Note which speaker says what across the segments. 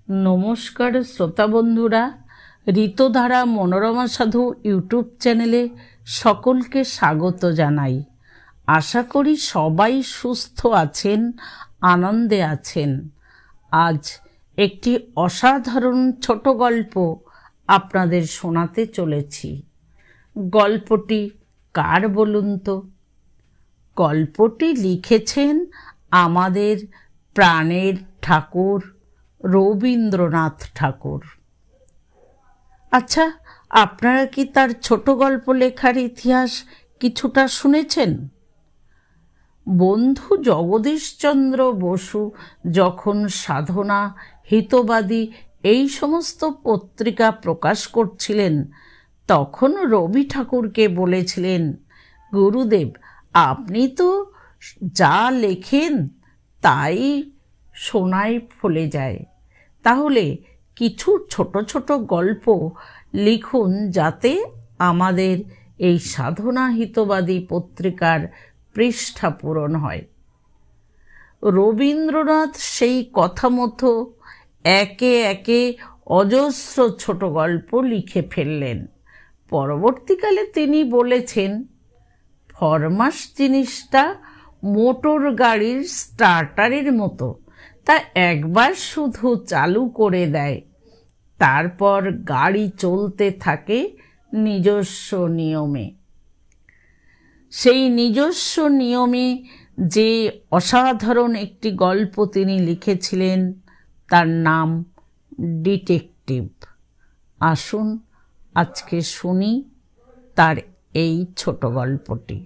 Speaker 1: নমস্কার শ্রোতা বন্ধুরা, ঋতুধারা মনোরমা সাধু ইউটিউব চ্যানেলে সকলকে স্বাগত জানাই। আশা করি সবাই সুস্থ আছেন, আনন্দে আছেন। আজ একটি অসাধারণ ছোট গল্প আপনাদের শোনাতে চলেছি। গল্পটি কার বলুন তো? গল্পটি লিখেছেন আমাদের প্রাণের ঠাকুর রবীন্দ্রনাথ ঠাকুর। আচ্ছা, আপনারা কি তার ছোট গল্প লেখার ইতিহাস কিছুটা শুনেছেন? বন্ধু জগদীশচন্দ্র বসু যখন সাধনা, হিতবাদী এই সমস্ত পত্রিকা প্রকাশ করছিলেন, তখন রবি ঠাকুরকে বলেছিলেন, গুরুদেব, আপনি তো যা লেখেন তাই সোনায় ফলে যায়, তাহলে কিছু ছোট ছোট গল্প লিখুন যাতে আমাদের এই সাধনা হিতবাদী পত্রিকার পৃষ্ঠা পূরণ হয়। রবীন্দ্রনাথ সেই কথা মতো একে একে অজস্র ছোট গল্প লিখে ফেললেন। পরবর্তীকালে তিনি বলেছেন, ফরমাস জিনিসটা মোটর গাড়ির স্টার্টারের মতো, তা একবার শুধু চালু করে দেয়, তারপর গাড়ি চলতে থাকে নিজস্ব নিয়মে। সেই নিজস্ব নিয়মে যে অসাধারণ একটি গল্প তিনি লিখেছিলেন, তার নাম ডিটেকটিভ। আসুন আজকে শুনি তার এই ছোট গল্পটি।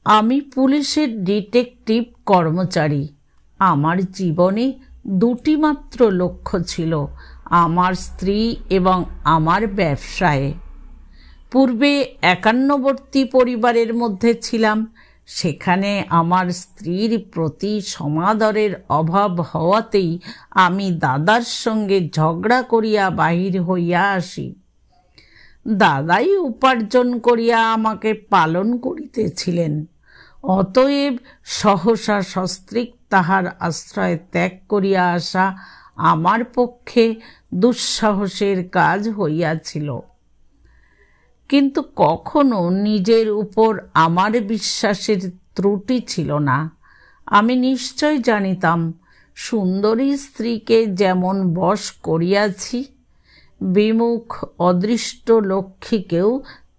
Speaker 1: আমি পুলিশের ডিটেকটিভ কর্মচারী। আমার জীবনে দুটি মাত্র লক্ষ্য ছিল, আমার স্ত্রী এবং আমার ব্যবসায়ে। পূর্বে একান্নবর্তী পরিবারের মধ্যে ছিলাম, সেখানে আমার স্ত্রীর প্রতি সমাদরের অভাব হওয়াতেই আমি দাদার সঙ্গে ঝগড়া করিয়া বাহির হইয়া আসি। দাদাই উপার্জন করিয়া আমাকে পালন করিতেছিলেন, অতএব সহসা সস্ত্রীক তাহার আশ্রয় ত্যাগ করিয়া আসা আমার পক্ষে দুঃসাহসের কাজ হইয়াছিল। কিন্তু কখনো নিজের উপর আমার বিশ্বাসের ত্রুটি ছিল না। আমি নিশ্চয় জানিতাম, সুন্দরী স্ত্রীকে যেমন বশ করিয়াছি, বিমুখ অদৃষ্ট লক্ষ্মীকেও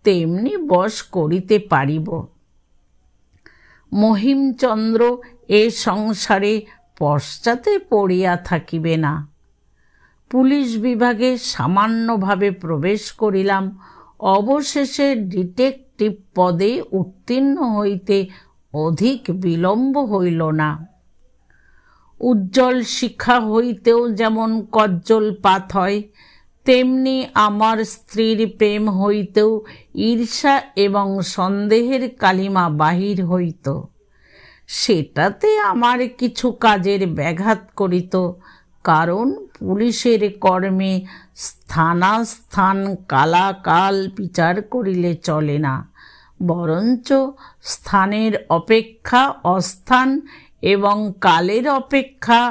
Speaker 1: তেমনি বশ করিতে পারিব। মহিমচন্দ্র এ সংসারে পশ্চাতে পড়িয়া থাকিবে না। পুলিশ বিভাগে সামান্যভাবে প্রবেশ করিলাম, অবশেষে ডিটেকটিভ পদে উত্তীর্ণ হইতে অধিক বিলম্ব হইল না। উজ্জ্বল শিখা হইতেও যেমন কজ্জলপাত হয়, তেমনি আমার স্ত্রীর প্রেম হইতেও ঈর্ষা এবং সন্দেহের কালিমা বাহির হইত। সেটাতে আমার কিছু কাজের ব্যাঘাত করিত, কারণ পুলিশের কর্মে স্থানাস্থান কালাকাল বিচার করিলে চলে না, বরঞ্চ স্থানের অপেক্ষা অস্থান এবং কালের অপেক্ষা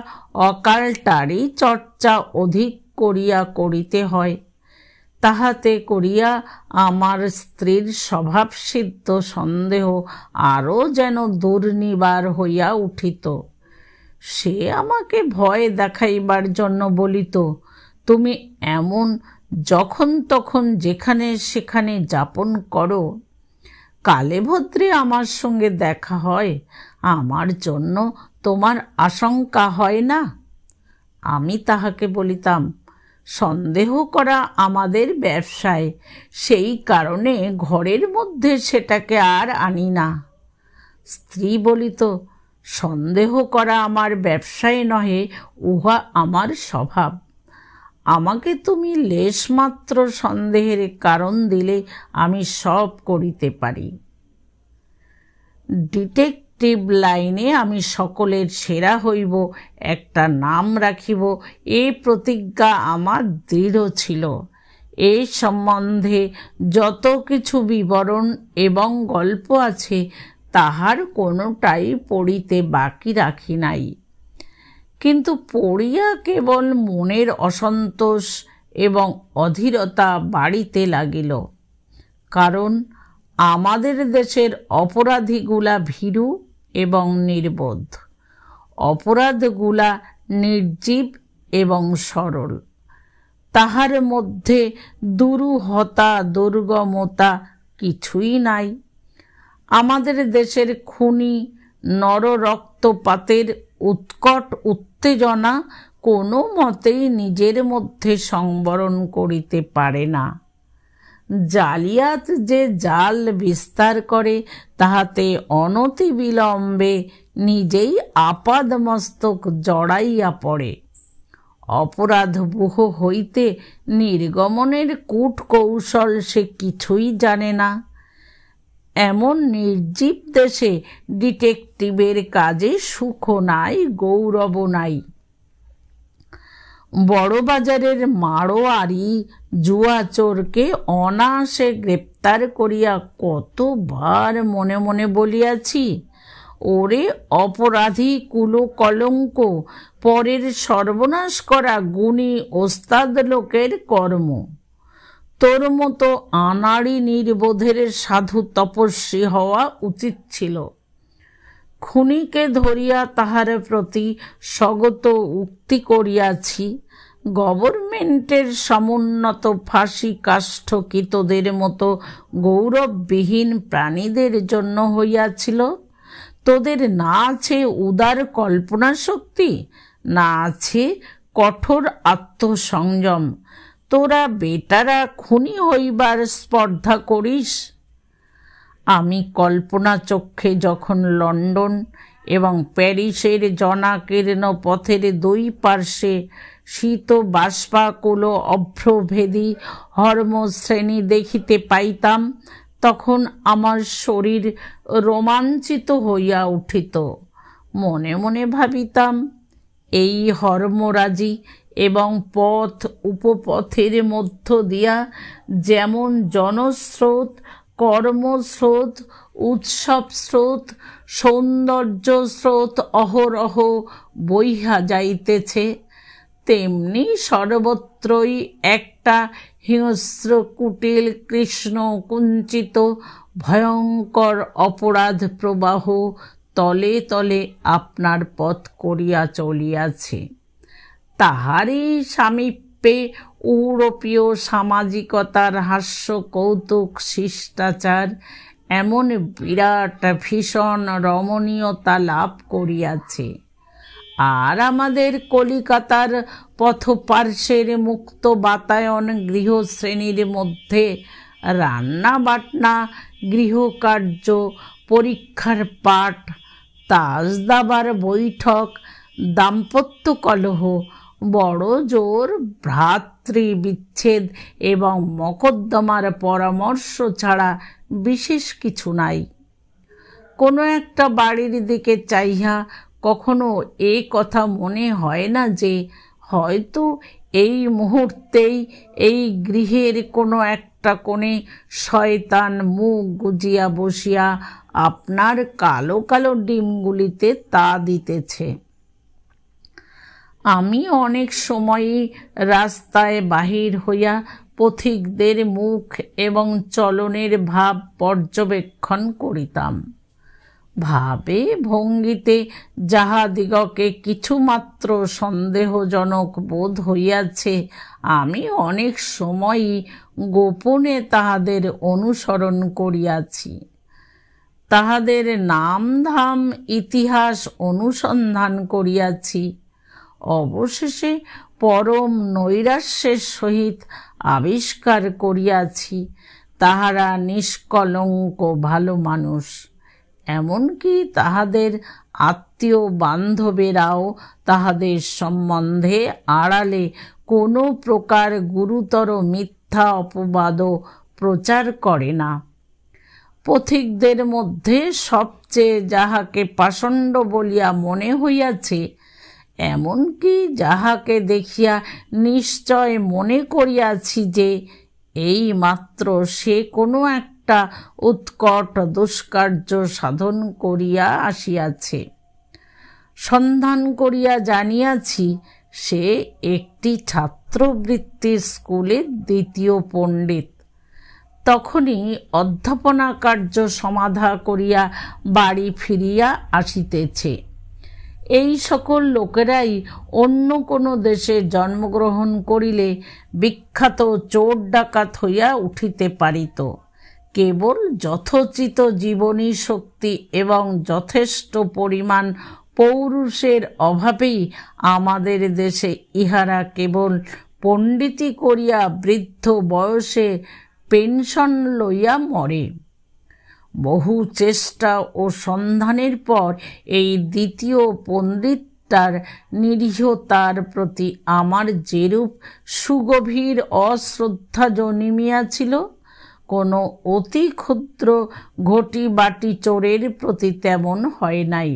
Speaker 1: অকালটারই চর্চা অধিক করিয়া করিতে হয়। তাহাতে করিয়া আমার স্ত্রীর স্বভাবসিদ্ধ সন্দেহ আরও যেন দুর্নিবার হইয়া উঠিত। সে আমাকে ভয় দেখাইবার জন্য বলিত, তুমি এমন যখন তখন যেখানে সেখানে যাপন করো, কালে ভদ্রে আমার সঙ্গে দেখা হয়, আমার জন্য তোমার আশঙ্কা হয় না? আমি তাহাকে বলিতাম, সন্দেহ করা আমাদের ব্যবসায়, সেই কারণে ঘরের মধ্যে সেটাকে আর আনি না। স্ত্রী বলিত, সন্দেহ করা আমার ব্যবসায় নহে, উহা আমার স্বভাব। আমাকে তুমি লেশমাত্র সন্দেহের কারণ দিলে আমি সব করিতে পারি। ডিটেকটিভ লাইনে আমি সকলের সেরা হইব, একটা নাম রাখিব, এ প্রতিজ্ঞা আমার দৃঢ় ছিল। এ সম্বন্ধে যত কিছু বিবরণ এবং গল্প আছে, তাহার কোনোটাই পড়িতে বাকি রাখি নাই। কিন্তু পড়িয়া কেবল মনের অসন্তোষ এবং অধীরতা বাড়িতে লাগিল। কারণ আমাদের দেশের অপরাধীগুলা ভীরু এবং নির্বোধ, অপরাধগুলা নির্জীব এবং সরল। তাহার মধ্যে দুরূহতা দুর্গমতা কিছুই নাই। আমাদের দেশের খুনি নররক্তপাতের উৎকট উত্তেজনা কোনো মতেই নিজের মধ্যে সংবরণ করিতে পারে না। জালিয়াত যে জাল বিস্তার করে, তাহাতে অনতিবিলম্বে নিজেই আপাদমস্তক জড়াইয়া পড়ে। অপরাধবুহ হইতে নির্গমনের কূট কৌশল সে কিছুই জানে না। এমন নির্জীব দেশে ডিটেকটিভের কাজে সুখও নাই, গৌরবও নাই। বড়বাজারের মারোয়ারি জুয়াচোরকে অনায়াসে গ্রেপ্তার করিয়া কতবার মনে মনে বলিয়াছি, ওরে অপরাধী কুলকলঙ্ক, পরের সর্বনাশ করা গুণী ওস্তাদ লোকের কর্ম। তোর মতো আনাড়ি নির্বোধের সাধু তপস্বী হওয়া উচিত ছিল। খুনিকে ধরিয়া তাহার প্রতি স্বগত উক্তি করিয়াছি। গভর্নমেন্টের সমুন্নত ফাঁসি কাষ্ঠকৃতদের মতো গৌরববিহীন প্রাণীদের জন্য হইয়াছিল। তোদের না আছে উদার কল্পনা শক্তি, না আছে কঠোর আত্মসংযম। তোরা বেটারা খুনি হইবার স্পর্ধা করিস। আমি কল্পনা চক্ষে যখন লন্ডন এবং প্যারিসের জনাকীর্ণ পথের দুই পার্শ্বে শীত বাষ্পাকুল অভ্রভেদী হর্মশ্রেণী দেখিতে পাইতাম, তখন আমার শরীর রোমাঞ্চিত হইয়া উঠিত। মনে মনে ভাবিতাম, এই হর্মরাজি এবং পথ উপপথের মধ্য দিয়া যেমন জনস্রোত, কর্মস্রোত, উৎসব স্রোত, সৌন্দর্য স্রোত অহরহ বইহা যাইতেছে, তেমনি সর্বত্রই একটা হিংস্র কুটিল কৃষ্ণ কুঞ্চিত ভয়ঙ্কর অপরাধ প্রবাহ তলে তলে আপনার পথ করিয়া চলিয়াছে। তাহারই সামীপ্যে ইউরোপীয় সামাজিকতার হাস্য কৌতুক শিষ্টাচার এমন বিরাট ভীষণ রমণীয়তা লাভ করিয়াছে। আর আমাদের কলিকাতার পথপার্শ্বের মুক্ত বাতায়ন গৃহশ্রেণীর মধ্যে রান্না বাটনা, গৃহকার্য, পরীক্ষার পাঠ, তাস দাবার বৈঠক, দাম্পত্য কলহ, বড় জোর, ভ্রাতৃবিচ্ছেদ এবং মকদ্দমার পরামর্শ ছাড়া বিশেষ কিছু নাই। কোনো একটা বাড়ির দিকে চাইয়া কখনো এ কথা মনে হয় না যে হয়তো এই মুহূর্তেই এই গৃহের কোনো একটা কোণে শয়তান মুখ গুজিয়া বসিয়া আপনার কালো কালো ডিমগুলিতে তা দিতেছে। আমি অনেক সময়ই রাস্তায় বাহির হইয়া পথিকদের মুখ এবং চলনের ভাব পর্যবেক্ষণ করিতাম। ভাবে ভঙ্গিতে যাহাদিগকে কিছুমাত্র সন্দেহজনক বোধ হইয়াছে, আমি অনেক সময়ই গোপনে তাহাদের অনুসরণ করিয়াছি। তাহাদের নাম ধাম ইতিহাস অনুসন্ধান করিয়াছি। অবশেষে পরম নৈরাশ্যের সহিত আবিষ্কার করিয়াছি তাহারা নিষ্কলঙ্ক ভালো মানুষ। এমনকি তাহাদের আত্মীয় বান্ধবেরাও তাহাদের সম্বন্ধে আড়ালে কোনো প্রকার গুরুতর মিথ্যা অপবাদও প্রচার করে না। পথিকদের মধ্যে সবচেয়ে যাহাকে পাষণ্ড বলিয়া মনে হইয়াছে, এমনকি যাহাকে দেখিয়া নিশ্চয় মনে করিয়াছি যে এই মাত্র সে কোনো একটা উৎকট দুষ্কার্য সাধন করিয়া আসিয়াছে, সন্ধান করিয়া জানিয়াছি সে একটি ছাত্রবৃত্তির স্কুলের দ্বিতীয় পণ্ডিত। তখনই অধ্যাপনা কার্য সমাধা করিয়া বাড়ি ফিরিয়া আসিতেছে। এই সকল লোকেরাই অন্য কোনো দেশে জন্মগ্রহণ করিলে বিখ্যাত চোর ডাকাত হইয়া উঠিতে পারিত। কেবল যথোচিত জীবনী শক্তি এবং যথেষ্ট পরিমাণ পৌরুষের অভাবেই আমাদের দেশে ইহারা কেবল পণ্ডিতি করিয়া বৃদ্ধ বয়সে পেনশন লইয়া মরে। বহু চেষ্টা ও সন্ধানের পর এই দ্বিতীয় পণ্ডিতটার নিরীহতার প্রতি আমার যেরূপ সুগভীর অশ্রদ্ধা জন্মিয়াছিল, কোনো অতি ক্ষুদ্র ঘটি বাটি চোরের প্রতি তেমন হয় নাই।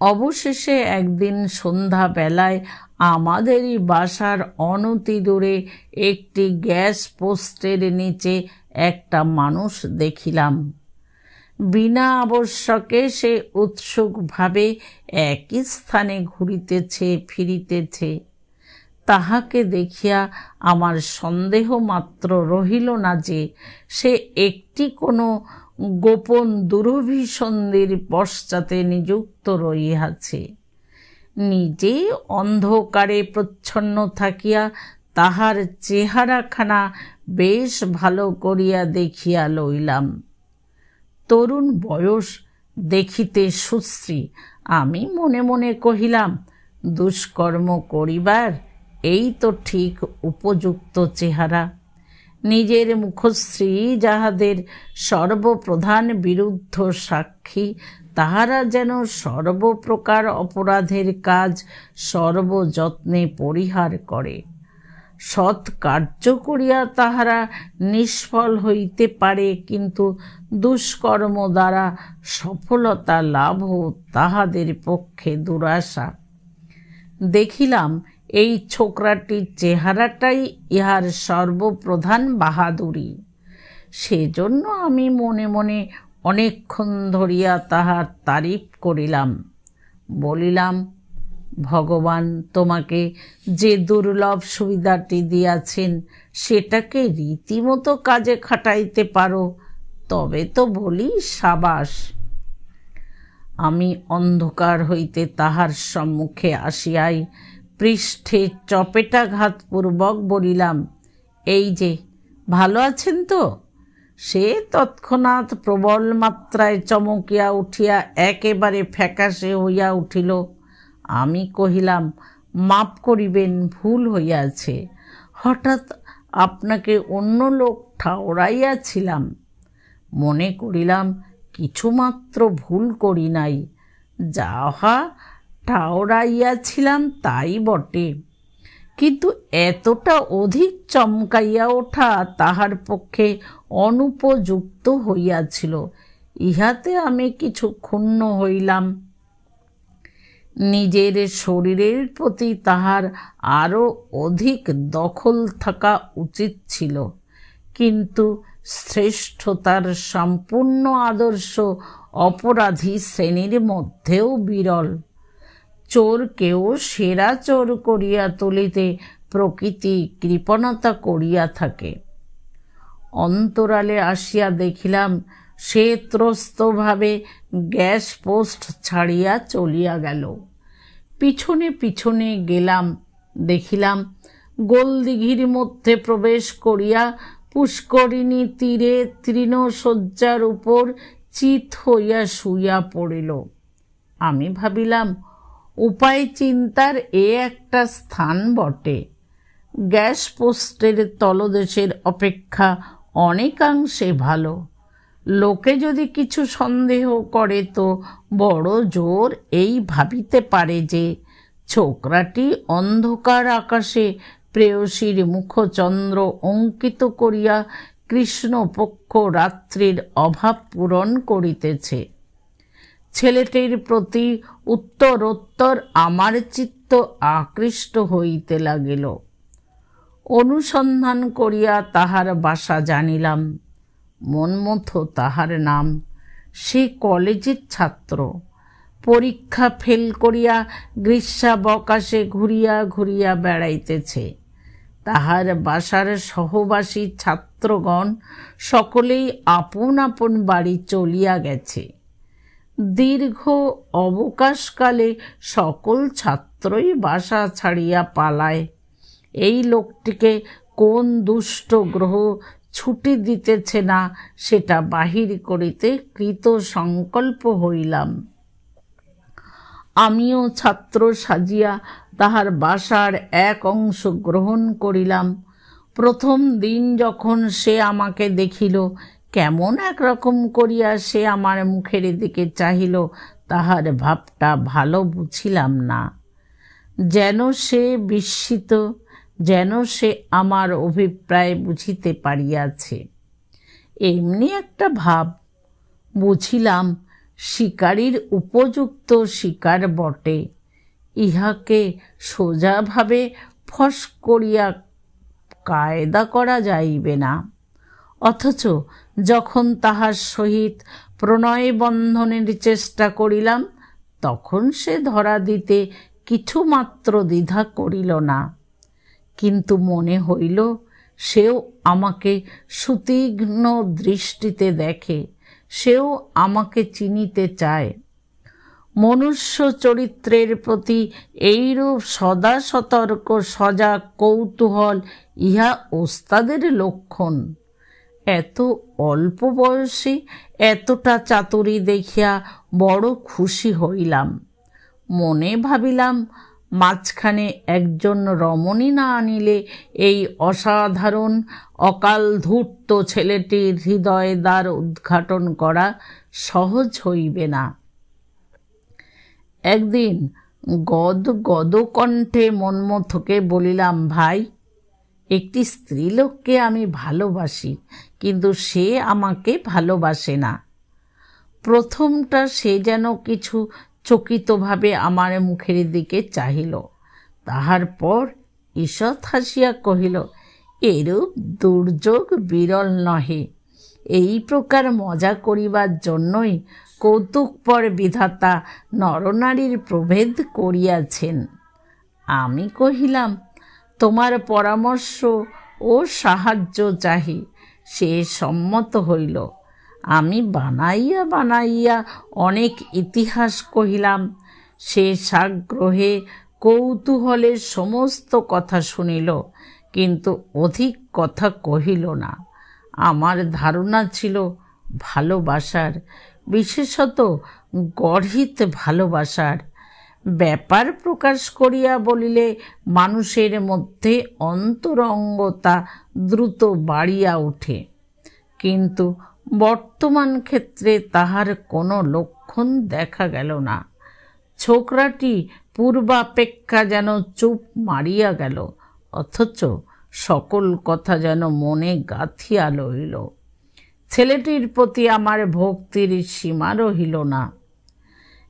Speaker 1: অবশেষে একদিন সন্ধ্যাবেলায় আমাদেরই বাসার অনতি দূরে একটি গ্যাস পোস্টের নিচে একটা মানুষ দেখিলাম। বিনা আবশ্যকে সে উৎসুকভাবে একই স্থানে ঘুরিতেছে ফিরিতেছে। তাহাকে দেখিয়া আমার সন্দেহ মাত্র রহিল না যে সে একটি কোনো গোপন দুরভিসন্ধির পশ্চাতে নিযুক্ত রহিয়াছে। নিজে অন্ধকারে প্রচ্ছন্ন থাকিয়া তাহার চেহারাখানা বেশ ভালো করিয়া দেখিয়া লইলাম। তরুণ বয়স, দেখিতে সুশ্রী। আমি মনে মনে কহিলাম, দুষ্কর্ম করিবার এই তো ঠিক উপযুক্ত চেহারা। নিজের মুখশ্রী যাহাদের সর্বপ্রধান বিরুদ্ধ সাক্ষী, তাহারা যেন সর্বপ্রকার অপরাধের কাজ সর্বযত্নে পরিহার করে। সৎ কার্য করিয়া তাহারা নিষ্ফল হইতে পারে, কিন্তু দুষ্কর্ম দ্বারা সফলতা লাভও তাহাদের পক্ষে দুরাশা। দেখিলাম এই ছোকরাটির চেহারাটাই ইহার সর্বপ্রধান বাহাদুরি। সেজন্য আমি মনে মনে অনেকক্ষণ ধরিয়া তাহার তারিফ করিলাম। বলিলাম, ভগবান তোমাকে যে দুর্লভ সুবিধাটি দিয়াছেন সেটাকে রীতিমতো কাজে খাটাইতে পারো, তবে তো বলি সাবাস। আমি অন্ধকার হইতে তাহার সম্মুখে আসিয়াই পৃষ্ঠে চপেটাঘাতপূর্বক বলিলাম, এই যে, ভালো আছেন তো? সে তৎক্ষণাৎ প্রবল মাত্রায় চমকিয়া উঠিয়া একেবারে ফ্যাকাশে হইয়া উঠিল। আমি কহিলাম, মাপ করিবেন, ভুল হইয়াছে। হঠাৎ আপনাকে অন্য লোক ঠাওরাইয়াছিলাম। মনে করিলাম কিছুমাত্র ভুল করি নাই। যাহা ঠাওরাইয়াছিলাম তাই বটে, কিন্তু এতটা অধিক চমকাইয়া ওঠা তাহার পক্ষে অনুপযুক্ত হইয়াছিল। ইহাতে আমি কিছু ক্ষুণ্ণ হইলাম। নিজের শরীরের প্রতি তাহার আরও অধিক দখল থাকা উচিত ছিল, কিন্তু শ্রেষ্ঠতার সম্পূর্ণ আদর্শ অপরাধী শ্রেণীর মধ্যেও বিরল। চোরকেও সেরা চোর করিয়া তুলিতে প্রকৃতি কৃপণতা করিয়া থাকে। অন্তরালে আসিয়া দেখিলাম সে ত্রস্তভাবে গ্যাস পোস্ট ছাড়িয়া চলিয়া গেল। পিছনে পিছনে গেলাম। দেখিলাম গোলদিঘির মধ্যে প্রবেশ করিয়া পুষ্করিণী তীরে তৃণশয্যার উপর চিত হইয়া শুইয়া পড়িল। আমি ভাবিলাম, উপায় চিন্তার এ একটা স্থান বটে। গ্যাস পোস্টের তলদেশের অপেক্ষা অনেকাংশে ভালো। লোকে যদি কিছু সন্দেহ করে তো বড় জোর এই ভাবিতে পারে যে ছোকরাটি অন্ধকার আকাশে প্রেয়সীর মুখচন্দ্র অঙ্কিত করিয়া কৃষ্ণপক্ষ রাত্রির অভাব পূরণ করিতেছে। ছেলেটির প্রতি উত্তরোত্তর আমার চিত্ত আকৃষ্ট হইতে লাগিল। অনুসন্ধান করিয়া তাহার বাসা জানিলাম। মনমথ তাহার নাম। সে কলেজের ছাত্র। পরীক্ষা ফেল করিয়া গ্রীষ্মাবকাশে ঘুরিয়া ঘুরিয়া বেড়াইতেছে। তাহার বাসার সহবাসী ছাত্রগণ সকলেই আপন আপন বাড়ি চলিয়া গেছে। দীর্ঘ অবকাশকালে সকল ছাত্রই বাসা ছাড়িয়া পালায়। এই লোকটিকে কোন দুষ্ট গ্রহ ছুটি দিতেছে না সেটা বাহির করিতে কৃত সংকল্প হইলাম। আমিও ছাত্র সাজিয়া তাহার বাসার এক অংশ গ্রহণ করিলাম। প্রথম দিন যখন সে আমাকে দেখিল, কেমন একরকম করিয়া সে আমার মুখের দিকে চাহিল, তাহার ভাবটা ভালো বুঝিলাম না। যেন সে বিস্মিত, যেন সে আমার অভিপ্রায় বুঝিতে পারিয়াছে, এমনি একটা ভাব। বুঝিলাম শিকারীর উপযুক্ত শিকার বটে, ইহাকে সোজাভাবে ফস করিয়া কায়দা করা যাইবে না। অথচ যখন তাহার সহিত প্রণয় বন্ধনের চেষ্টা করিলাম, তখন সে ধরা দিতে কিছুমাত্র দ্বিধা করিল না। কিন্তু মনে হইল সেও আমাকে সুতীক্ষ্ণ দৃষ্টিতে দেখে, সেও আমাকে চিনিতে চায়। মনুষ্য চরিত্রের প্রতি এইরূপ সদা সতর্ক সজাগ কৌতূহল ইহা ওস্তাদের লক্ষণ। এত অল্প বয়সে এতটা চাতুরী দেখিয়া বড় খুশি হইলাম। মনে ভাবিলাম, মাঝখানে একজন রমণী না আনিলে এই অসাধারণ অকাল ধূর্ত ছেলেটির হৃদয় দ্বার উদ্ঘাটন করা সহজ হইবে না। একদিন গদ কণ্ঠে মন্মথকে বলিলাম, ভাই, একটি স্ত্রীলোককে আমি ভালোবাসি, কিন্তু সে আমাকে ভালোবাসে না। প্রথমটা সে যেন কিছু চকিতভাবে আমার মুখের দিকে চাহিল, তাহার পর ঈষৎ হাসিয়া কহিল, এরূপ দুর্যোগ বিরল নহে। এই প্রকার মজা করিবার জন্যই কৌতুকপর বিধাতা নরনারীর প্রভেদ করিয়াছেন। আমি কহিলাম, তোমার পরামর্শ ও সাহায্য চাহি। সে সম্মত হইল। আমি বানাইয়া বানাইয়া অনেক ইতিহাস কহিলাম। সে সাগ্রহে কৌতূহলের সমস্ত কথা শুনিল, কিন্তু অধিক কথা কহিল না। আমার ধারণা ছিল ভালোবাসার, বিশেষত গর্হিত ভালোবাসার। ব্যাপার প্রকাশ করিয়া বলিলে মানুষের মধ্যে অন্তরঙ্গতা দ্রুত বাড়িয়া ওঠে, কিন্তু বর্তমান ক্ষেত্রে তাহার কোনো লক্ষণ দেখা গেল না। ছোকরাটি পূর্বাপেক্ষা যেন চুপ মারিয়া গেল, অথচ সকল কথা যেন মনে গাঁথিয়া লইল। ছেলেটির প্রতি আমার ভক্তির সীমা রহিল না।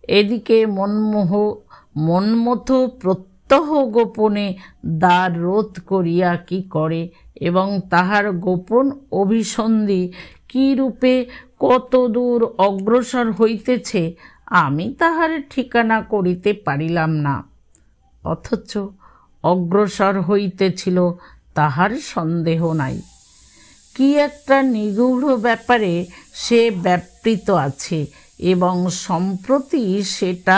Speaker 1: এদিকে মন্মথ প্রত্যহ গোপনে দ্বার রোধ করিয়া কি করে এবং তাহার গোপন অভিসন্ধি কি রূপে কত দূর অগ্রসর হইতেছে আমি তাহার ঠিকানা করিতে পারিলাম না। অথচ অগ্রসর হইতেছিল তাহার সন্দেহ নাই। কি একটা নিগূঢ় ব্যাপারে সে ব্যাপৃত আছে এবং সম্প্রতি সেটা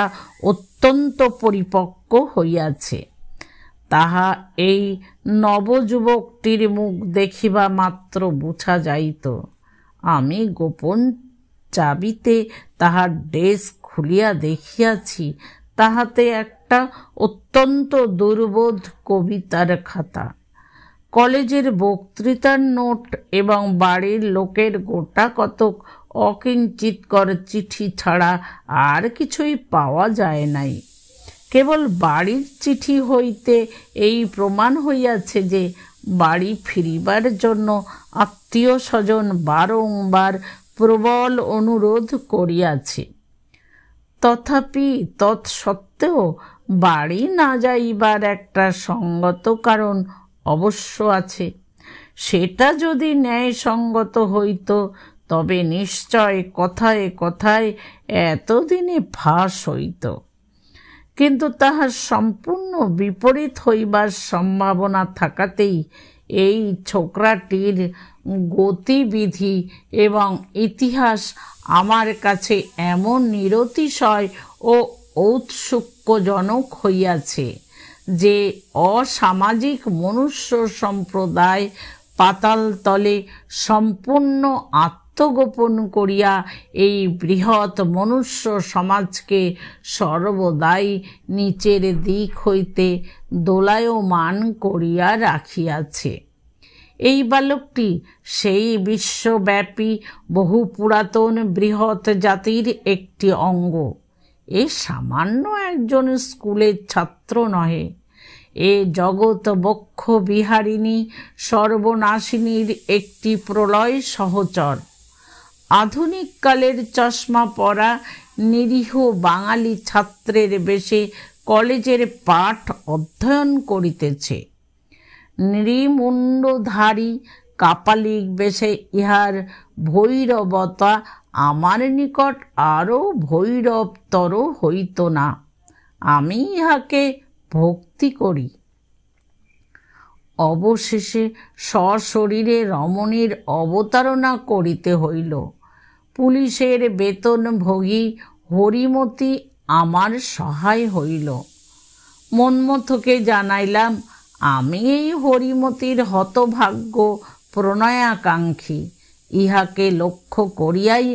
Speaker 1: অত্যন্ত পরিপক্ব হইয়াছে। তাহা এই নবযুবকটির মুখ দেখিবা মাত্র বুঝা যাইত। আমি গোপন চাবিতে তাহার ডেস্ক খুলিয়া দেখিয়াছি, তাহাতে একটা অত্যন্ত দুর্বোধ কবিতার খাতা, কলেজের বক্তৃতার নোট এবং বাড়ির লোকের গোটা কতক অকিঞ্চিৎকর চিঠি ছাড়া আর কিছুই পাওয়া যায় নাই। কেবল বাড়ির চিঠি হইতে এই প্রমাণ হইয়াছে যে বাড়ি ফিরিবার জন্য আত্মীয় স্বজন বারংবার প্রবল অনুরোধ করিয়াছে। তথাপি তৎসত্ত্বেও বাড়ি না যাইবার একটা সঙ্গত কারণ অবশ্য আছে। সেটা যদি ন্যায়সঙ্গত হইত তবে নিশ্চয় কথায় কথায় এতদিনে ফাঁস হইত। কিন্তু তাহার সম্পূর্ণ বিপরীত হইবার সম্ভাবনা থাকাতেই এই ছোকরাটির গতিবিধি এবং ইতিহাস আমার কাছে এমন নিরতিশয় ও ঔৎসুক্যজনক হইয়াছে যে অসামাজিক মনুষ্য সম্প্রদায় পাতালতলে সম্পূর্ণ আত্মগোপন করিয়া এই বৃহৎ মনুষ্য সমাজকে সর্বদাই নিচের দিক হইতে দোলায়মান করিয়া রাখিয়াছে। এই বালকটি সেই বিশ্বব্যাপী বহু পুরাতন বৃহৎ জাতির একটি অঙ্গ। এ সামান্য একজন স্কুলের ছাত্র নহে, এ জগৎ বক্ষ বিহারিণী সর্বনাশিনীর একটি প্রলয় সহচর। আধুনিক কালের চশমা পরা নিরীহ বাঙালি ছাত্রের বেশে কলেজের পাঠ অধ্যয়ন করিতেছে। নৃমুণ্ডধারী কাপালিক বেশে ইহার ভৈরবতা আমার নিকট আরও ভৈরবতর হইত না। আমি ইহাকে ভক্তি করি। অবশেষে সশরীরে রমণীর অবতারণা করিতে হইল। পুলিশের বেতনভোগী হরিমতি আমার সহায় হইল। মন্মথকে জানাইলাম, আমি এই হরিমতির হতভাগ্য প্রণয়াকাঙ্ক্ষী। ইহাকে লক্ষ্য করিয়াই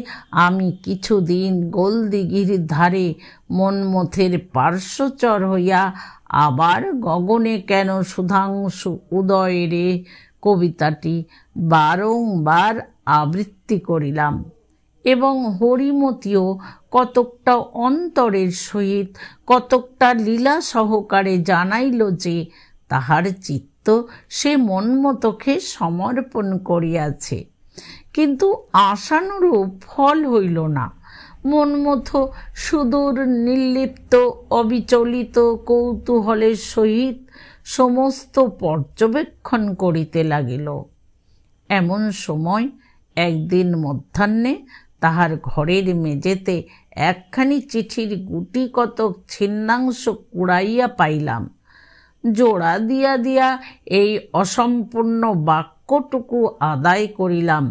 Speaker 1: আমি কিছুদিন গোলদিঘির ধারে মন্মথের পার্শ্বচর হইয়া আবার গগনে কেন সুধাংশু উদয় রে কবিতাটি বারংবার আবৃত্তি করিলাম এবং হরিমতিও কতকটা অন্তরের সহিত কতকটা লীলা সহকারে জানাইল যে তাহার চিত্ত সে মন্মথকে সমর্পণ করিয়াছে। কিন্তু আশানুরূপ ফল হইল না। মন্মথ সুদূর নির্লিপ্ত অবিচলিত কৌতূহলের সহিত সমস্ত পর্যবেক্ষণ করিতে লাগিল। এমন সময় একদিন মধ্যাহ্নে তাহার ঘরের মেঝেতে একখানি চিঠির গুটি কতক ছিন্নাংশ কুড়াইয়া পাইলাম। জোড়া দিয়া দিয়া এই অসম্পূর্ণ বাক্যটুকু আদায় করিলাম।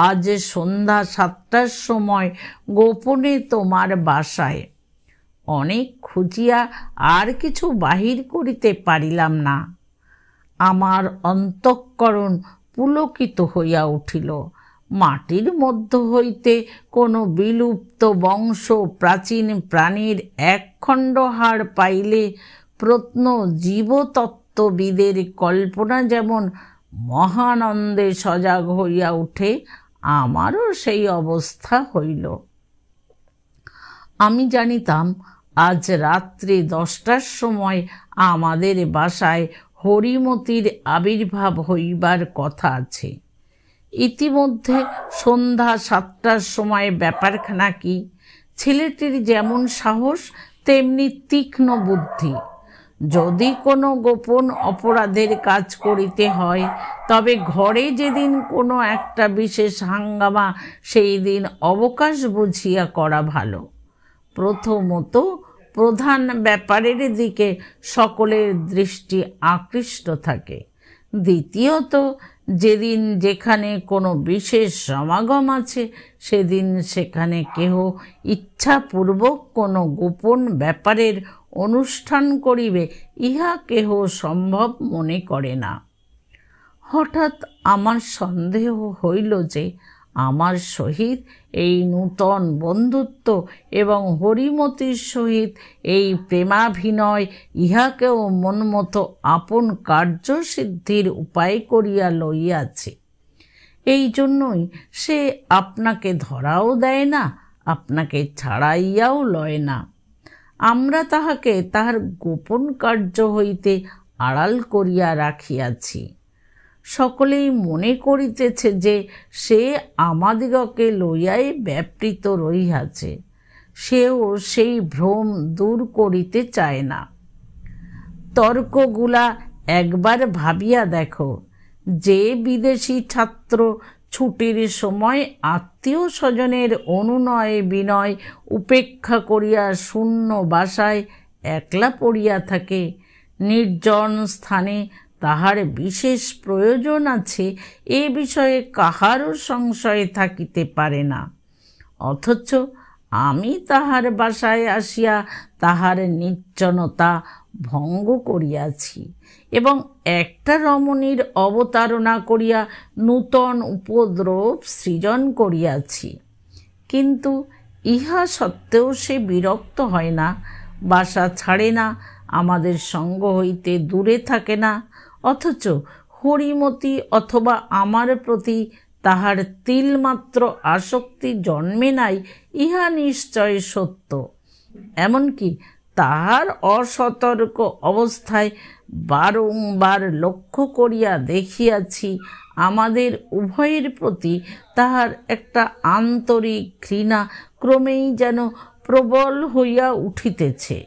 Speaker 1: আজ সন্ধ্যা 7টার সময় গোপনে তোমার বাসায়। অনেক খুঁজিয়া আর কিছু বাহির করিতে পারিলাম না। আমার অন্তঃকরণ পুলকিত হইয়া উঠিল। মাটির মধ্য হইতে কোনো বিলুপ্ত বংশ প্রাচীন প্রাণীর একখণ্ড হাড় পাইলে প্রত্ন জীবতত্ত্ববিদের কল্পনা যেমন মহানন্দে সজাগ হইয়া উঠে, আমারও সেই অবস্থা হইল। আমি জানিতাম আজ রাত্রি 10টার সময় আমাদের বাসায় হরিমতির আবির্ভাব হইবার কথা আছে। ইতিমধ্যে সন্ধ্যা 7টার সময় ব্যাপারখানা কি? ছেলেটির যেমন সাহস তেমনি তীক্ষ্ণ বুদ্ধি। যদি কোনো গোপন অপরাধের কাজ করিতে হয় তবে ঘরে যেদিন কোনো একটা বিশেষ হাঙ্গামা সেই দিন অবকাশ বুঝিয়া করা ভালো। প্রথমত প্রধান ব্যাপারের দিকে সকলের দৃষ্টি আকৃষ্ট থাকে। দ্বিতীয়ত যেদিন যেখানে কোনো বিশেষ সমাগম আছে সেদিন সেখানে কেহ ইচ্ছাপূর্বক কোনো গোপন ব্যাপারের অনুষ্ঠান করিবে ইহা কেহ সম্ভব মনে করে না। হঠাৎ আমার সন্দেহ হইল যে আমার সহিত এই নূতন বন্ধুত্ব এবং হরিমতির সহিত এই প্রেমাভিনয় ইহাকেও মন্মথ আপন কার্যসিদ্ধির উপায় করিয়া লইয়াছে। এই জন্যই সে আপনাকে ধরাও দেয় না, আপনাকে ছাড়াইয়াও লয় না। আমরা তাহাকে তাহার গোপন কার্য হইতে আড়াল করিয়া রাখিয়াছি। সকলেই মনে করিতেছে যে সে আমাদিগকে লইয়াই ব্যাপৃত রহিয়াছে। সেও সেই ভ্রম দূর করিতে চায় না। তর্কগুলা একবার ভাবিয়া দেখো। যে বিদেশি ছাত্র ছুটির সময় আত্মীয় স্বজনের অনুনয় বিনয় উপেক্ষা করিয়া শূন্য বাসায় একলা পড়িয়া থাকে। নির্জন স্থানে তাহার বিশেষ প্রয়োজন আছে এ বিষয়ে কাহারও সংশয় থাকিতে পারে না। অথচ আমি তাহার বাসায় আসিয়া তাহার নির্জনতা ভঙ্গ করিয়াছি এবং একটা রমণীর অবতারণা করিয়া নূতন উপদ্রব সৃজন করিয়াছি। কিন্তু ইহা সত্ত্বেও সে বিরক্ত হয় না, বাসা ছাড়ে না, আমাদের সঙ্গ হইতে দূরে থাকে না। অথচ হরিমতি অথবা আমার প্রতি তাহার তিলমাত্র আসক্তি জন্মে নাই, ইহা নিশ্চয় সত্য। এমনকি তাহার অসতর্ক অবস্থায় বারংবার লক্ষ্য করিয়া দেখিয়াছি আমাদের উভয়ের প্রতি তাহার একটা আন্তরিক ঘৃণা ক্রমেই যেন প্রবল হইয়া উঠিতেছে।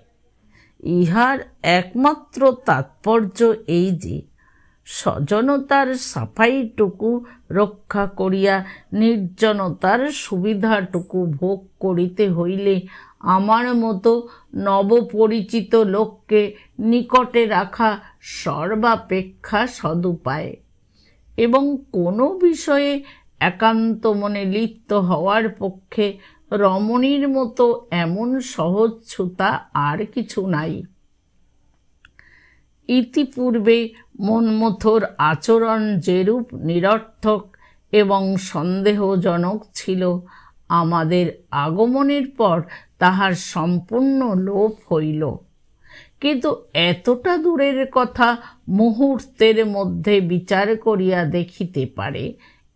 Speaker 1: ইহার একমাত্র তাৎপর্য এই যে সজনতার সাফাইটুকু রক্ষা করিয়া নির্জনতার সুবিধাটুকু ভোগ করিতে হইলে আমার মতো নবপরিচিত লোককে নিকটে রাখা সর্বাপেক্ষা সদুপায়, এবং কোনো বিষয়ে একান্ত মনে লিপ্ত হওয়ার পক্ষে রমণীর মতো এমন সহজ ছুতা আর কিছু নাই। ইতিপূর্বে মন্মথর আচরণ যেরূপ নিরর্থক এবং সন্দেহজনক ছিল, আমাদের আগমনের পর তাহার সম্পূর্ণ লোপ হইল। কিন্তু এতটা দূরের কথা মুহূর্তের মধ্যে বিচার করিয়া দেখিতে পারে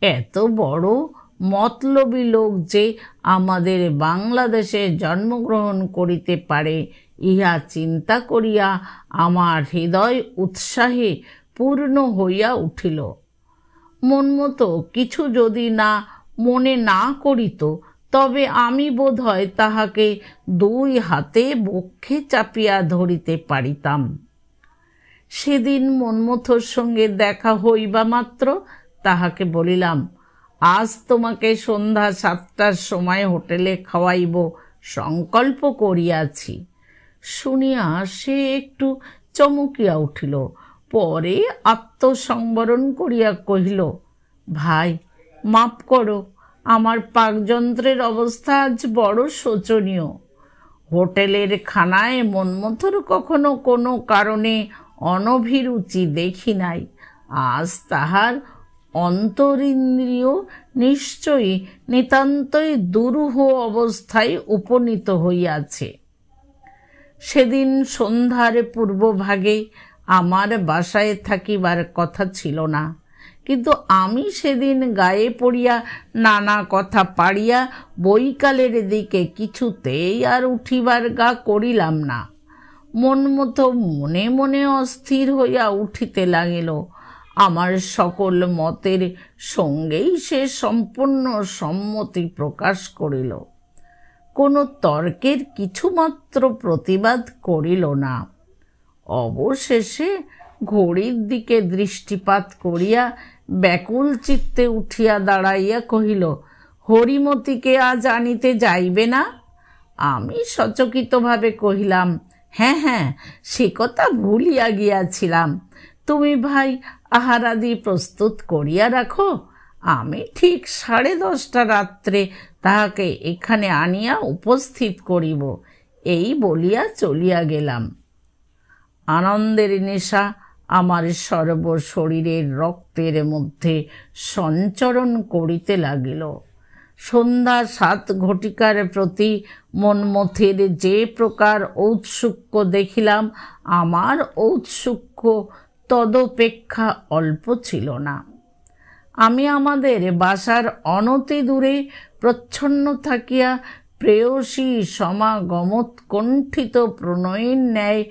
Speaker 1: এত বড় মতলবী লোক যে আমাদের বাংলাদেশে জন্মগ্রহণ করিতে পারে, ইহা চিন্তা করিয়া আমার হৃদয় উৎসাহে পূর্ণ হইয়া উঠিল। মনমতো কিছু যদি মনে না করিত, তবে আমি বোধহয় তাহাকে দুই হাতে বক্ষে চাপিয়া ধরিতে পারিতাম। সেদিন মন্মথর সঙ্গে দেখা হইবা মাত্র তাহাকে বলিলাম, আজ তোমাকে সন্ধ্যা 7টার সময় হোটেলে খাওয়াইব সংকল্প করিয়াছি। শুনিয়া সে একটু চমকিয়া উঠিল, পরে আত্মসংবরণ করিয়া কহিল, ভাই মাপ করো, আমার পাকযন্ত্রের অবস্থা আজ বড় শোচনীয়। হোটেলের খানায় মন্মথর কখনো কোনো কারণে অনভিরুচি দেখি নাই, আজ তাহার অন্তরিন্দ্রিয় নিশ্চয়ই নিতান্তই দুরূহ অবস্থায় উপনীত হইয়াছে। সেদিন সন্ধ্যার পূর্বভাগে আমার বাসায় থাকিবার কথা ছিল না, কিন্তু আমি সেদিন গায়ে পড়িয়া নানা কথা পাড়িয়া বৈকালের দিকে কিছুতেই আর উঠিবার গা করিলাম না। মনমতো মনে মনে অস্থির হইয়া উঠিতে লাগিল। আমার সকল মতের সঙ্গেই সে সম্পূর্ণ সম্মতি প্রকাশ করিল, কোনো তর্কের কিছুমাত্র প্রতিবাদ করিল না। অবশেষে ঘড়ির দিকে দৃষ্টিপাত করিয়া ব্যাকুল চিত্তে উঠিয়া দাঁড়াইয়া কহিল, হরিমতিকে আজ আনিতে যাইবে না? আমি সচকিতভাবে কহিলাম, হ্যাঁ হ্যাঁ, সে কথা ভুলিয়া গিয়াছিলাম। তুমি ভাই আহারাদি প্রস্তুত করিয়া রাখো, আমি ঠিক 10:30 রাত্রে তাহাকে এখানে আনিয়া উপস্থিত করিব। এই বলিয়া চলিয়া গেলাম। আনন্দের নেশা আমার সর্বশরীরের রক্তের মধ্যে সঞ্চরণ করিতে লাগিল। সন্ধ্যা 7 ঘটিকার প্রতি মন্মথের যে প্রকার ঔৎসুক্য দেখিলাম, আমার ঔৎসুক্য তদপেক্ষা অল্প ছিল না। আমি আমাদের বাসার অনতি দূরে প্রচ্ছন্ন থাকিয়া প্রেয়সী সমাগমোৎকণ্ঠিত প্রণয়ের ন্যায়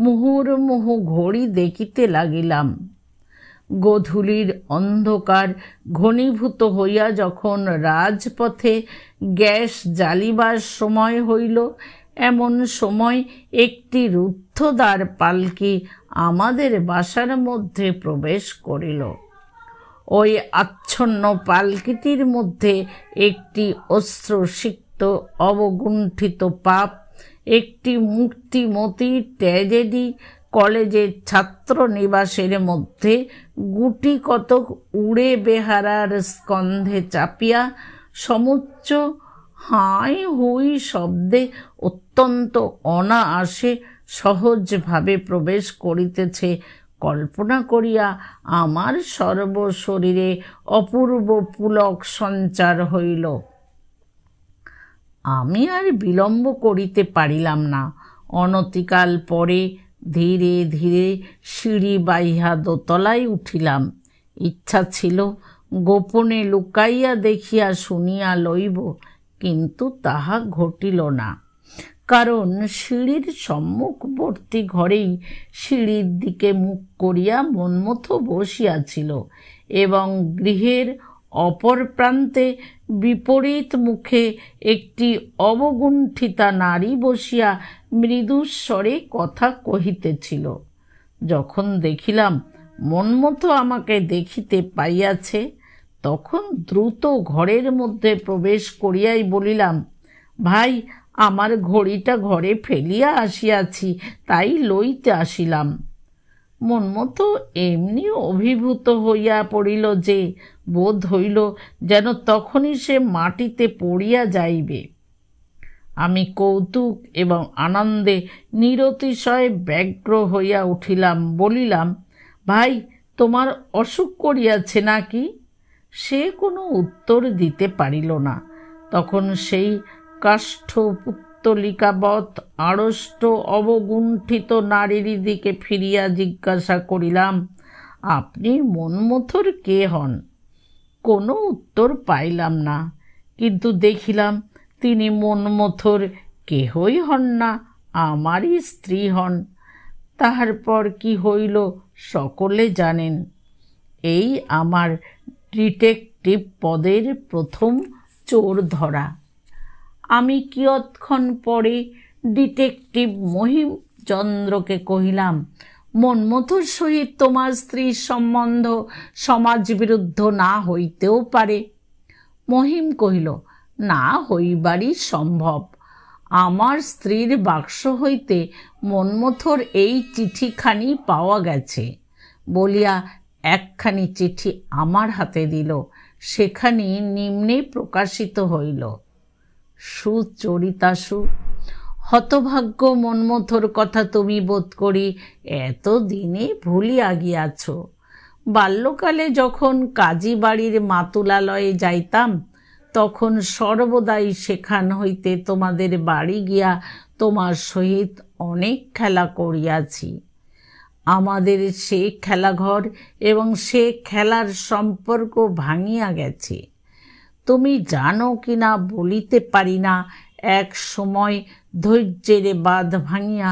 Speaker 1: মুহুর্মুহু ঘড়ি দেখিতে লাগিলাম। গোধূলির অন্ধকার ঘনীভূত হইয়া যখন রাজপথে গ্যাস জ্বালিবার সময় হইল, এমন সময় একটি রুদ্ধদ্বার পালকি আমাদের বাসার মধ্যে প্রবেশ করিল। ওই আচ্ছন্ন পালকিটির মধ্যে একটি অশ্রুসিক্ত অবগুণ্ঠিত পাপ, একটি মূর্তিমতী ট্র্যাজেডি, কলেজের ছাত্র নিবাসের মধ্যে গুটি কতক উড়ে বেহারার স্কন্ধে চাপিয়া সমুচ্চ হাই হুই শব্দে অত্যন্ত অনায়াসে সহজভাবে প্রবেশ করিতেছে কল্পনা করিয়া আমার সর্বশরীরে অপূর্ব পুলক সঞ্চার হইল। আমি আর বিলম্ব করিতে পারিলাম না। অনতিকাল পরে ধীরে ধীরে সিঁড়ি বাইহা দোতলায় উঠিলাম। ইচ্ছা ছিল গোপনে লুকাইয়া দেখিয়া শুনিয়া লইব, কিন্তু তাহা ঘটিল না। কারণ সিঁড়ির সম্মুখবর্তী ঘরেই সিঁড়ির দিকে মুখ করিয়া মন্মথ বসিয়াছিল এবং গৃহের অপর প্রান্তে বিপরীত মুখে একটি অবগুণ্ঠিতা নারী বসিয়া মৃদুস্বরে কথা কহিতেছিল। যখন দেখিলাম মন্মথ আমাকে দেখিতে পাইয়াছে, তখন দ্রুত ঘরের মধ্যে প্রবেশ করিয়াই বলিলাম, ভাই, আমার ঘড়িটা ঘরে ফেলিয়া আসিয়াছি, তাই লইতে আসিলাম। মন্মথ এমনি অভিভূত হইয়া পড়িল যে বোধ হইল যেন তখনই সে মাটিতে পড়িয়া যাইবে। আমি কৌতুক এবং আনন্দে নিরতিশয় ব্যগ্র হইয়া উঠিলাম। বলিলাম, ভাই, তোমার অসুখ করিয়াছে নাকি? সে কোনো উত্তর দিতে পারিল না। তখন সেই কাষ্ঠ পুত্তলিকাবৎ আড়ষ্ট অবগুণ্ঠিত নারীর দিকে ফিরিয়া জিজ্ঞাসা করিলাম, আপনি মন্মথর কে হন? কোনো উত্তর পাইলাম না, কিন্তু দেখিলাম তিনি মন্মথর কেহই হন না, আমারই স্ত্রী হন। তাহার পর কি হইল সকলে জানেন। এই আমার ডিটেকটিভ পদের প্রথম চোর ধরা। আমি কিয়ৎক্ষণ পরে ডিটেকটিভ মহিমচন্দ্রকে কহিলাম, মন্মথর সহিত তোমার স্ত্রীর সম্বন্ধ সমাজবিরুদ্ধ না হইতেও পারে। মহিম কহিল, না হইবারই সম্ভব। আমার স্ত্রীর বাক্স হইতে মন্মথর এই চিঠিখানি পাওয়া গেছে বলিয়া একখানি চিঠি আমার হাতে দিল। সেখানি নিম্নে প্রকাশিত হইল, সুচরিতাসু, হতভাগ্য মন্মথর কথা তুমি বোধ করি এতদিনে ভুলিয়া গিয়াছ। বাল্যকালে যখন কাজী বাড়ির মাতুলালয়ে যাইতাম, তখন সর্বদাই সেখান হইতে তোমাদের বাড়ি গিয়া তোমার সহিত অনেক খেলা করিয়াছি। আমাদের সে খেলাঘর এবং সে খেলার সম্পর্ক ভাঙিয়া গেছে। তুমি জানো কিনা বলিতে পারি না, এক সময় ধৈর্যের বাঁধ ভাঙিয়া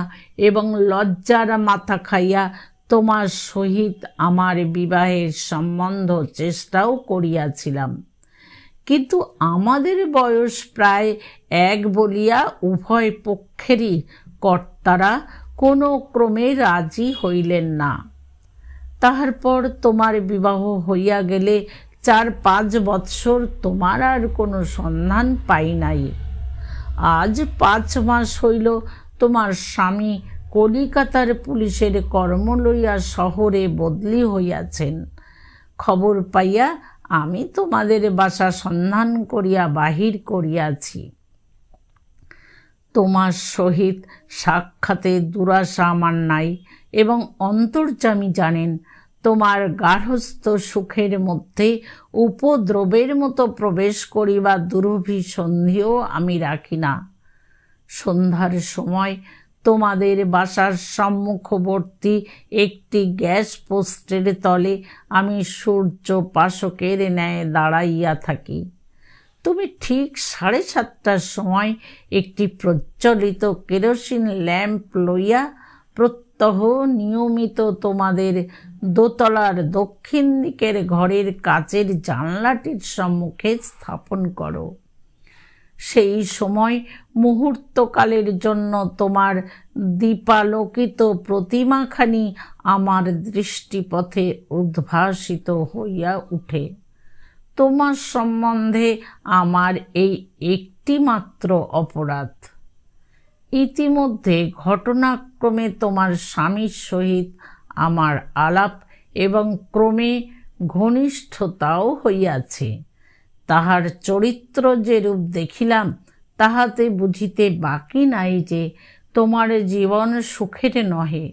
Speaker 1: এবং লজ্জার মাথা খাইয়া তোমার সহিত আমার বিবাহের সম্বন্ধ চেষ্টাও করিয়াছিলাম, কিন্তু আমাদের বয়স প্রায় এক বলিয়া উভয় পক্ষেরই কর্তারা কোনো ক্রমে রাজি হইলেন না। তাহার পর তোমার বিবাহ হইয়া গেলে 4-5 বৎসর তোমার আর কোনো সন্ধান পাই নাই। আজ 5 মাস হইল তোমার স্বামী কলিকাতার পুলিশের কর্ম লইয়া শহরে বদলি হইয়াছেন। খবর পাইয়া আমি তোমাদের বাসা সন্ধান করিয়া বাহির করিয়াছি। তোমার সহিত সাক্ষাতে দুরাশা আমার নাই এবং অন্তর্যামী জানেন তোমার গার্হস্থ সুখের মধ্যে উপদ্রবের মতো প্রবেশ করিবা দুরভিসন্ধিও আমি রাখি না। সন্ধ্যার সময় তোমাদের বাসার সম্মুখবর্তী একটি গ্যাস পোস্টের তলে আমি সূর্য পাশকের ন্যায় দাঁড়াইয়া থাকি। তুমি ঠিক 7:30টার সময় একটি প্রজ্বলিত কেরোসিন ল্যাম্প লইয়া প্রত্যহ নিয়মিত তোমাদের দোতলার দক্ষিণ দিকের ঘরের কাচের জানলাটির সম্মুখে স্থাপন করো। সেই সময় মুহূর্তকালের জন্য তোমার দীপালোকিত প্রতিমাখানি আমার দৃষ্টিপথে উদ্ভাসিত হইয়া উঠে। তোমার সম্বন্ধে আমার এই একটি মাত্র অপরাধ। ইতিমধ্যে ঘটনাক্রমে তোমার স্বামীর সহিত আমার আলাপ এবং ক্রমে ঘনিষ্ঠতাও হইয়াছে। তাহার চরিত্র যে রূপ দেখিলাম, তাহাতে বুঝিতে বাকি নাই যে তোমার জীবন সুখের নহে।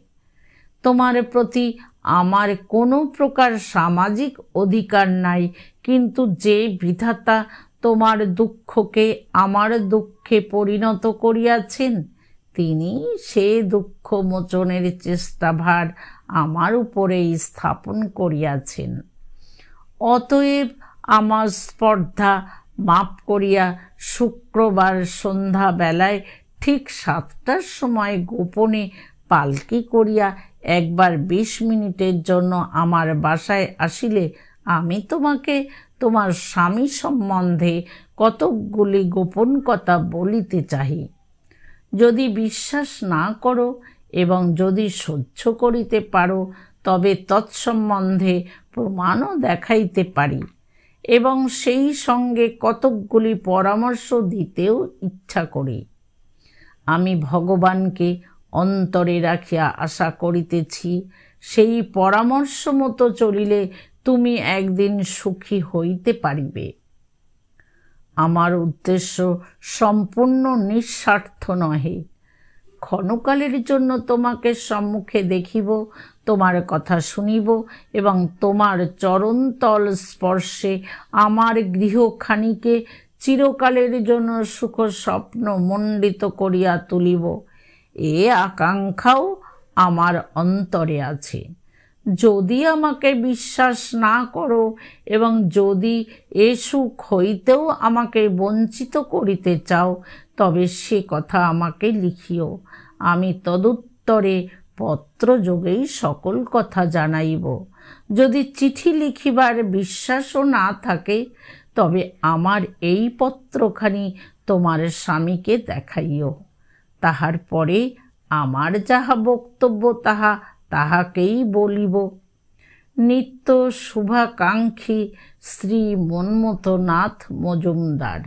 Speaker 1: তোমার প্রতি আমার কোনো প্রকার সামাজিক অধিকার নাই, কিন্তু যে বিধাতা তোমার দুঃখকে আমার দুঃখে পরিণত করিয়াছেন, তিনি সে দুঃখ মোচনের চেষ্টাভার আমার উপরেই স্থাপন করিয়াছেন। অতএব আমার স্পর্ধা মাপ করিয়া শুক্রবার সন্ধ্যা বেলায় ঠিক 7টার সময় গোপনে পালকি করিয়া একবার 20 মিনিটের জন্য আমার বাসায় আসিলে আমি তোমাকে তোমার স্বামী সম্বন্ধে কতকগুলি গোপন কথা বলিতে চাহি। যদি বিশ্বাস না করো এবং যদি সহ্য করিতে পারো, তবে তৎসম্বন্ধে প্রমাণও দেখাইতে পারি এবং সেই সঙ্গে কতকগুলি পরামর্শ দিতেও ইচ্ছা করি। আমি ভগবানকে অন্তরে রাখিয়া আশা করিতেছি, সেই পরামর্শ মতো চলিলে তুমি একদিন সুখী হইতে পারিবে। আমার উদ্দেশ্য সম্পূর্ণ নিঃস্বার্থ নহে। ক্ষণকালের জন্য তোমাকে সম্মুখে দেখিব, তোমার কথা শুনিব এবং তোমার চরণতল স্পর্শে আমার গৃহখানিকে চিরকালের জন্য সুখ স্বপ্ন মণ্ডিত করিয়া তুলিব, এ আকাঙ্ক্ষাও আমার অন্তরে আছে। যদি আমাকে বিশ্বাস না করো এবং যদি এ সুখ হইতেও আমাকে বঞ্চিত করিতে চাও, তবে সে কথা আমাকে লিখিও। আমি তদুত্তরে পত্রযোগেই সকল কথা জানাইব। যদি চিঠি লিখিবার বিশ্বাসও না থাকে, তবে আমার এই পত্রখানি তোমার স্বামীকে দেখাইও। তাহার পরে আমার যাহা বক্তব্য তাহাকেই বলিব। নিত্য শুভাকাঙ্ক্ষী শ্রী মন্মথনাথ মজুমদার।